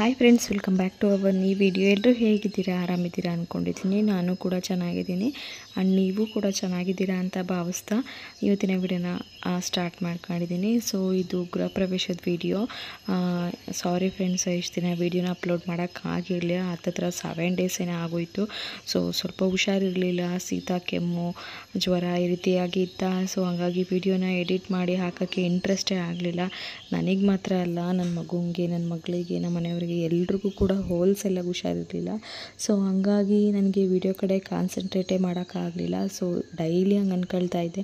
Hi friends, welcome back to our new video. ಎಲ್ಲರೂ ಹೇಗಿದ್ದೀರಾ? ಆರಾಮಿದ್ದೀರಾ ಅಂದ್ಕೊಂಡಿದ್ದೀನಿ. ನಾನು ಕೂಡ ಚೆನ್ನಾಗಿದ್ದೀನಿ ಆ್ಯಂಡ್ ನೀವು ಕೂಡ ಚೆನ್ನಾಗಿದ್ದೀರಾ ಅಂತ ಭಾವಿಸ್ತಾ ಇವತ್ತಿನ ವಿಡಿಯೋನ ಸ್ಟಾರ್ಟ್ ಮಾಡ್ಕೊಂಡಿದ್ದೀನಿ. ಸೊ ಇದು ಗೃಹ ಪ್ರವೇಶದ ವಿಡಿಯೋ. ಸಾರಿ ಫ್ರೆಂಡ್ಸ್, ಇಷ್ಟು ದಿನ ವಿಡಿಯೋನ ಅಪ್ಲೋಡ್ ಮಾಡೋಕ್ಕಾಗಿರಲಿಲ್ಲ. ಹತ್ತತ್ರ 7 ಡೇಸ್ ಏನೋ ಆಗೋಯಿತು. ಸೊ ಸ್ವಲ್ಪ ಹುಷಾರಿರಲಿಲ್ಲ, ಶೀತ ಕೆಮ್ಮು ಜ್ವರ ಈ ರೀತಿಯಾಗಿ ಇತ್ತ. ಸೊ ಹಾಗಾಗಿ ವಿಡಿಯೋನ ಎಡಿಟ್ ಮಾಡಿ ಹಾಕೋಕ್ಕೆ ಇಂಟ್ರೆಸ್ಟೇ ಆಗಲಿಲ್ಲ. ನನಗೆ ಮಾತ್ರ ಅಲ್ಲ, ನನ್ನ ಮಗುಂಗೆ, ನನ್ನ ಮಗಳಿಗೆ, ನಮ್ಮ ಮನೆಯವರಿಗೆ ಎಲ್ರಿಗೂ ಕೂಡ ಹೋಲ್ಸೆಲ್ಲ ಹುಷಾರಿರಲಿಲ್ಲ. ಸೊ ಹಾಗಾಗಿ ನನಗೆ ವಿಡಿಯೋ ಕಡೆ ಕಾನ್ಸಂಟ್ರೇಟೇ ಮಾಡೋಕ್ಕಾಗಲಿಲ್ಲ. ಸೊ ಡೈಲಿ ಹಂಗೆ ಅಂದ್ಕೊಳ್ತಾ ಇದ್ದೆ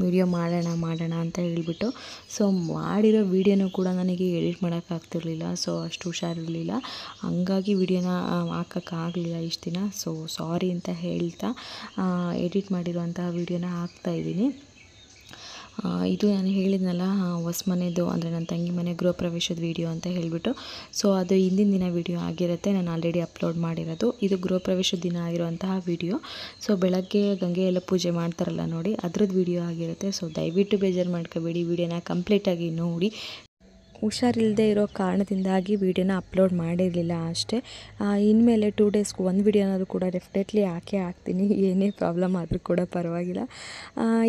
ವಿಡಿಯೋ ಮಾಡೋಣ ಅಂತ ಹೇಳಿಬಿಟ್ಟು. ಸೊ ಮಾಡಿರೋ ವಿಡಿಯೋನೂ ಕೂಡ ನನಗೆ ಎಡಿಟ್ ಮಾಡೋಕ್ಕಾಗ್ತಿರ್ಲಿಲ್ಲ. ಸೊ ಅಷ್ಟು ಹುಷಾರಿರಲಿಲ್ಲ, ಹಂಗಾಗಿ ವಿಡಿಯೋನ ಹಾಕೋಕ್ಕಾಗಲಿಲ್ಲ ಇಷ್ಟು ದಿನ. ಸೊ ಸಾರಿ ಅಂತ ಹೇಳ್ತಾ ಎಡಿಟ್ ಮಾಡಿರೋಂತಹ ವಿಡಿಯೋನ ಹಾಕ್ತಾಯಿದ್ದೀನಿ. ಇದು ನಾನು ಹೇಳಿದ್ನಲ್ಲ, ಹೊಸ ಮನೆಯದು ಅಂದರೆ ನನ್ನ ತಂಗಿ ಮನೆ ಗೃಹ ಪ್ರವೇಶದ ವಿಡಿಯೋ ಅಂತ ಹೇಳಿಬಿಟ್ಟು. ಸೊ ಅದು ಹಿಂದಿನ ದಿನ ವಿಡಿಯೋ ಆಗಿರುತ್ತೆ, ನಾನು ಆಲ್ರೆಡಿ ಅಪ್ಲೋಡ್ ಮಾಡಿರೋದು. ಇದು ಗೃಹ ಪ್ರವೇಶದ ದಿನ ಆಗಿರುವಂತಹ ವಿಡಿಯೋ. ಸೊ ಬೆಳಗ್ಗೆ ಗಂಗೆ ಎಲ್ಲ ಪೂಜೆ ಮಾಡ್ತಾರಲ್ಲ ನೋಡಿ, ಅದ್ರದ್ದು ವಿಡಿಯೋ ಆಗಿರುತ್ತೆ. ಸೊ ದಯವಿಟ್ಟು ಬೇಜಾರು ಮಾಡ್ಕೋಬೇಡಿ, ವಿಡಿಯೋನ ಕಂಪ್ಲೀಟಾಗಿ ನೋಡಿ. ಹುಷಾರಿಲ್ಲದೆ ಇರೋ ಕಾರಣದಿಂದಾಗಿ ವಿಡಿಯೋನ ಅಪ್ಲೋಡ್ ಮಾಡಿರಲಿಲ್ಲ ಅಷ್ಟೇ. ಇನ್ಮೇಲೆ 2 ಡೇಸ್ಗೆ ಒಂದು ವಿಡಿಯೋನಾದರೂ ಕೂಡ ಡೆಫಿನೆಟ್ಲಿ ಹಾಕ್ತೀನಿ, ಏನೇ ಪ್ರಾಬ್ಲಮ್ ಆದರೂ ಕೂಡ ಪರವಾಗಿಲ್ಲ.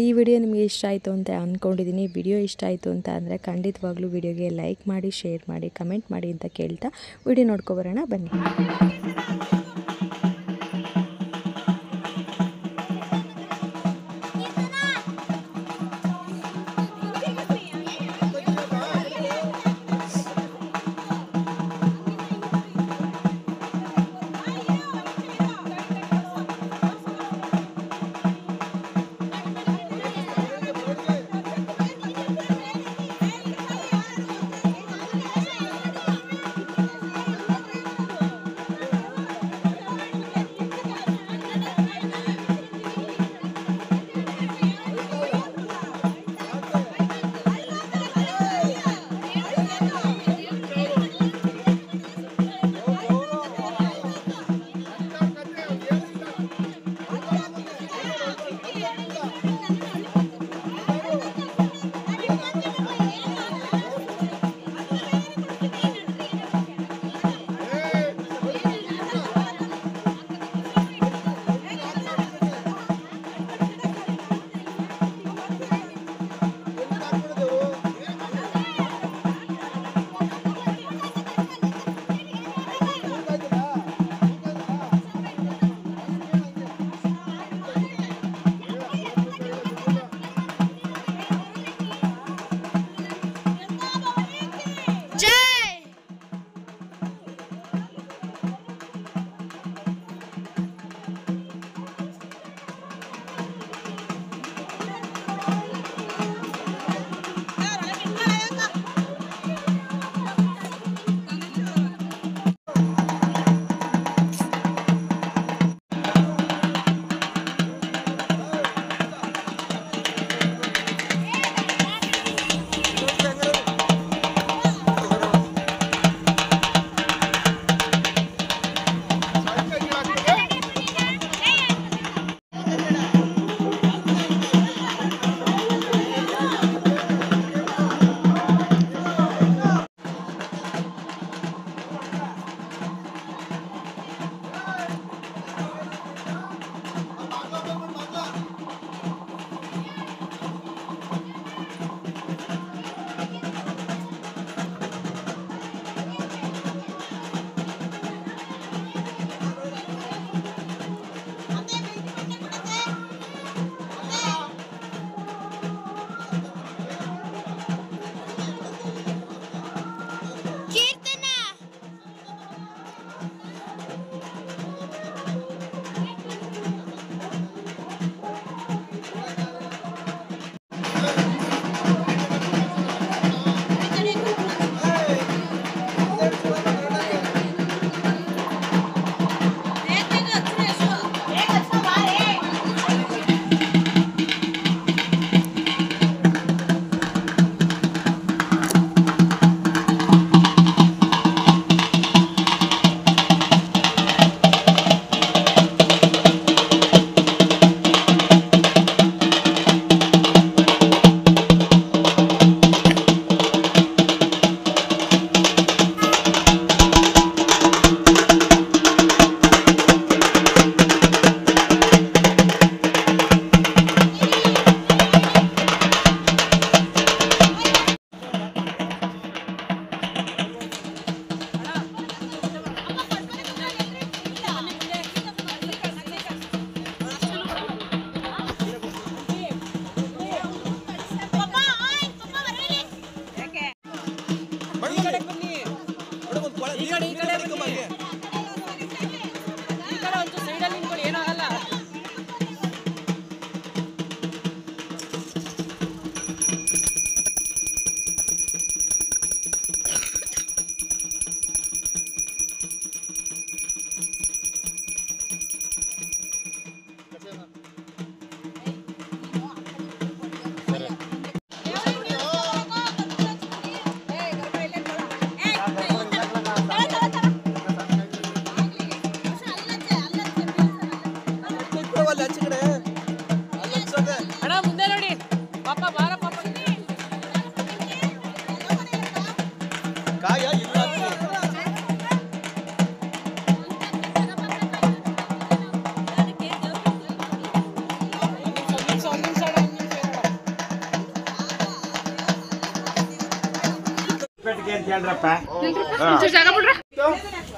ಈ ವಿಡಿಯೋ ನಿಮಗೆ ಇಷ್ಟ ಆಯಿತು ಅಂತ ಅಂದ್ಕೊಂಡಿದ್ದೀನಿ. ವಿಡಿಯೋ ಇಷ್ಟ ಆಯಿತು ಅಂತ ಅಂದರೆ ಖಂಡಿತವಾಗ್ಲೂ ವಿಡಿಯೋಗೆ ಲೈಕ್ ಮಾಡಿ, ಶೇರ್ ಮಾಡಿ, ಕಮೆಂಟ್ ಮಾಡಿ ಅಂತ ಕೇಳ್ತಾ ವಿಡಿಯೋ ನೋಡ್ಕೊಬರೋಣ ಬನ್ನಿ.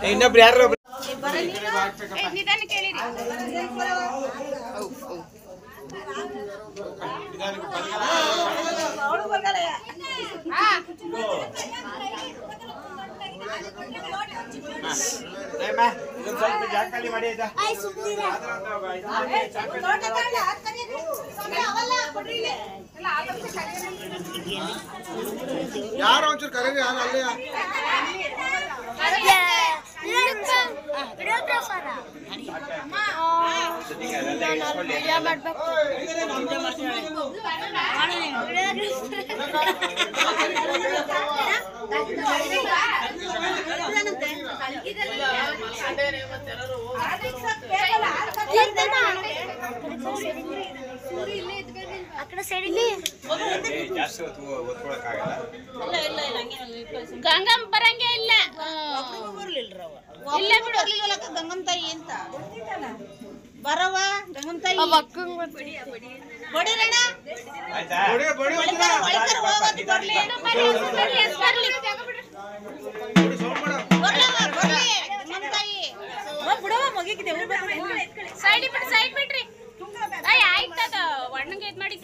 ಇನ್ನೊಬ್ರು ಯಾರು ಸ್ವಲ್ಪ ಜಾಕಲಿ ಮಾಡಿ ಯಾರು ಒಂಚೂರು ಕರೀರಿ ಯಾರು ಅಲ್ಲೇ ಗಂಗಮ್ಮ ಬರಂಗೇ ಇಲ್ಲ ಗಂಗಮ್ಮ ತಾಯಿ ಅಂತ ಬರವ ಗಂಗಮ್ಮ ತಾಯಿ ಬಡಿರಣ್ಣ ಸೈಡ್ ಬಿಡ್ರಿ ಆಯ್ತದ ಒಣ್ಣಂಗೆ ಇದ್ ಮಾಡಿ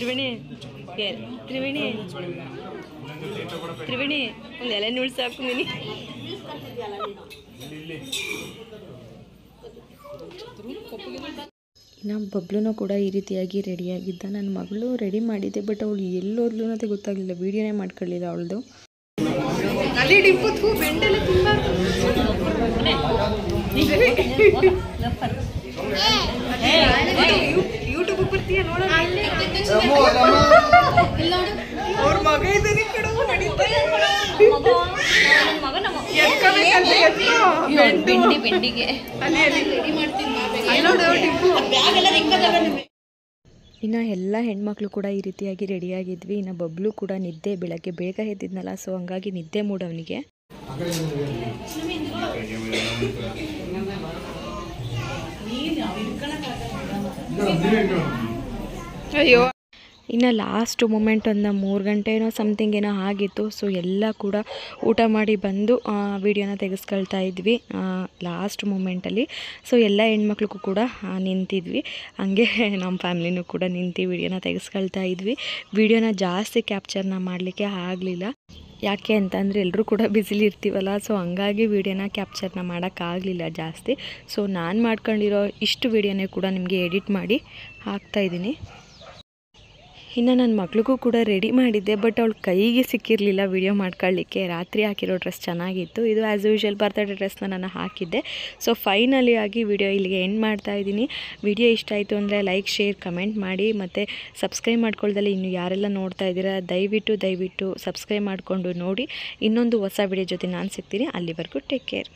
ತ್ರಿವೇಣಿ ತ್ರಿವೇಣಿ ಒಂದು ಎಲೆ ನುಳ್ಸಿ ಹಾಕ್ತೀನಿ. ಇನ್ನು ಬಬ್ಲೂ ಕೂಡ ಈ ರೀತಿಯಾಗಿ ರೆಡಿಯಾಗಿದ್ದ. ನನ್ನ ಮಗಳು ರೆಡಿ ಮಾಡಿದ್ದೆ, ಬಟ್ ಅವಳು ಎಲ್ಲೋದ್ಲು ಅಂತ ಗೊತ್ತಾಗಲಿಲ್ಲ, ವೀಡಿಯೋನೇ ಮಾಡ್ಕೊಳ್ಳಿಲ್ಲ ಅವಳದು. ಯೂಟ್ಯೂಬ್ ಬರ್ತೀಯ ನೋಡೋಣ. ಅವ್ರ ಮಗ ಇದ್ದಾನೆ ಇನ್ನು ಎಲ್ಲ ಹೆಣ್ಮಕ್ಳು ಕೂಡ ಈ ರೀತಿಯಾಗಿ ರೆಡಿಯಾಗಿದ್ವಿ. ಇನ್ನು ಬಬ್ಲು ಕೂಡ ನಿದ್ದೆ, ಬೆಳಗ್ಗೆ ಬೇಗ ಎದ್ದಿದ್ನಲ್ಲ, ಸೊ ಹಂಗಾಗಿ ನಿದ್ದೆ ಮೂಡ್ ಅವನಿಗೆ. ಅಯ್ಯೋ ಇನ್ನು ಲಾಸ್ಟ್ ಮೂಮೆಂಟ್ ಒಂದು 3 ಗಂಟೆನೋ ಸಮಥಿಂಗ್ ಏನೋ ಆಗಿತ್ತು. ಸೊ ಎಲ್ಲ ಕೂಡ ಊಟ ಮಾಡಿ ಬಂದು ವಿಡಿಯೋನ ತೆಗೆಸ್ಕೊಳ್ತಾ ಇದ್ವಿ ಲಾಸ್ಟ್ ಮೂಮೆಂಟಲ್ಲಿ. ಸೊ ಎಲ್ಲ ಹೆಣ್ಮಕ್ಳಿಗೂ ಕೂಡ ನಿಂತಿದ್ವಿ, ಹಂಗೆ ನಮ್ಮ ಫ್ಯಾಮ್ಲಿನೂ ಕೂಡ ನಿಂತು ವಿಡಿಯೋನ ತೆಗೆಸ್ಕೊಳ್ತಾ ಇದ್ವಿ. ವಿಡಿಯೋನ ಜಾಸ್ತಿ ಕ್ಯಾಪ್ಚರ್ನ ಮಾಡಲಿಕ್ಕೆ ಆಗಲಿಲ್ಲ, ಯಾಕೆ ಅಂತಂದರೆ ಎಲ್ಲರೂ ಕೂಡ ಬ್ಯುಸಿಲಿ ಇರ್ತೀವಲ್ಲ, ಸೊ ಹಂಗಾಗಿ ವಿಡಿಯೋನ ಕ್ಯಾಪ್ಚರ್ನ ಮಾಡೋಕ್ಕಾಗಲಿಲ್ಲ ಜಾಸ್ತಿ. ಸೊ ನಾನು ಮಾಡ್ಕೊಂಡಿರೋ ಇಷ್ಟು ವಿಡಿಯೋನೇ ಕೂಡ ನಿಮಗೆ ಎಡಿಟ್ ಮಾಡಿ ಹಾಕ್ತಾಯಿದ್ದೀನಿ. ಇನ್ನು ನನ್ನ ಮಗಳಿಗೂ ಕೂಡ ರೆಡಿ ಮಾಡಿದ್ದೆ, ಬಟ್ ಅವಳು ಕೈಗೆ ಸಿಕ್ಕಿರಲಿಲ್ಲ ವಿಡಿಯೋ ಮಾಡ್ಕೊಳ್ಳಿಕ್ಕೆ. ರಾತ್ರಿ ಹಾಕಿರೋ ಡ್ರೆಸ್ ಚೆನ್ನಾಗಿತ್ತು, ಇದು ಆ್ಯಸ್ ಯೂಶ್ವಲ್ ಬರ್ತಡೇ ಡ್ರೆಸ್ನ ನಾನು ಹಾಕಿದ್ದೆ. ಸೊ ಫೈನಲಿ ಆಗಿ ವಿಡಿಯೋ ಇಲ್ಲಿಗೆ ಎಂಡ್ ಮಾಡ್ತಾ ಇದ್ದೀನಿ. ವಿಡಿಯೋ ಇಷ್ಟ ಆಯಿತು ಅಂದರೆ ಲೈಕ್, ಶೇರ್, ಕಮೆಂಟ್ ಮಾಡಿ, ಮತ್ತು ಸಬ್ಸ್ಕ್ರೈಬ್ ಮಾಡ್ಕೊಳ್ದಲ್ಲ ಇನ್ನು ಯಾರೆಲ್ಲ ನೋಡ್ತಾ ಇದ್ದೀರಾ ದಯವಿಟ್ಟು ಸಬ್ಸ್ಕ್ರೈಬ್ ಮಾಡಿಕೊಂಡು ನೋಡಿ. ಇನ್ನೊಂದು ಹೊಸ ವಿಡಿಯೋ ಜೊತೆ ನಾನು ಸಿಗ್ತೀನಿ. ಅಲ್ಲಿವರೆಗೂ ಟೇಕ್ ಕೇರ್.